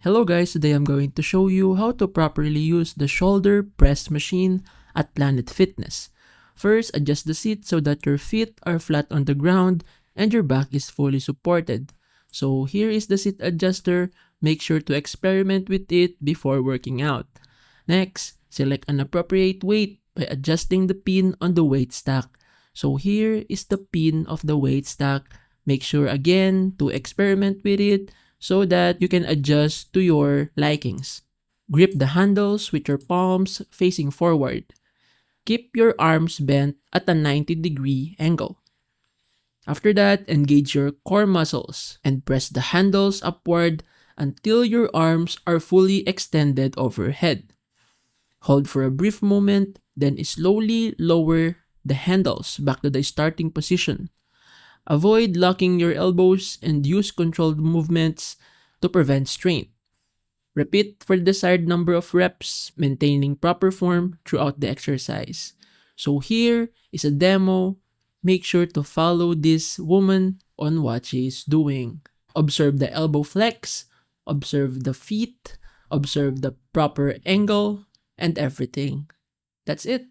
Hello guys, today I'm going to show you how to properly use the shoulder press machine at Planet Fitness. First, adjust the seat so that your feet are flat on the ground and your back is fully supported. So here is the seat adjuster. Make sure to experiment with it before working out. Next, select an appropriate weight by adjusting the pin on the weight stack. So here is the pin of the weight stack. Make sure again to experiment with it so that you can adjust to your likings. Grip the handles with your palms facing forward. Keep your arms bent at a 90-degree angle. After that, engage your core muscles and press the handles upward until your arms are fully extended overhead. Hold for a brief moment, then slowly lower the handles back to the starting position. Avoid locking your elbows and use controlled movements to prevent strain. Repeat for the desired number of reps, maintaining proper form throughout the exercise. So here is a demo. Make sure to follow this woman on what she is doing. Observe the elbow flex, observe the feet, observe the proper angle, and everything. That's it.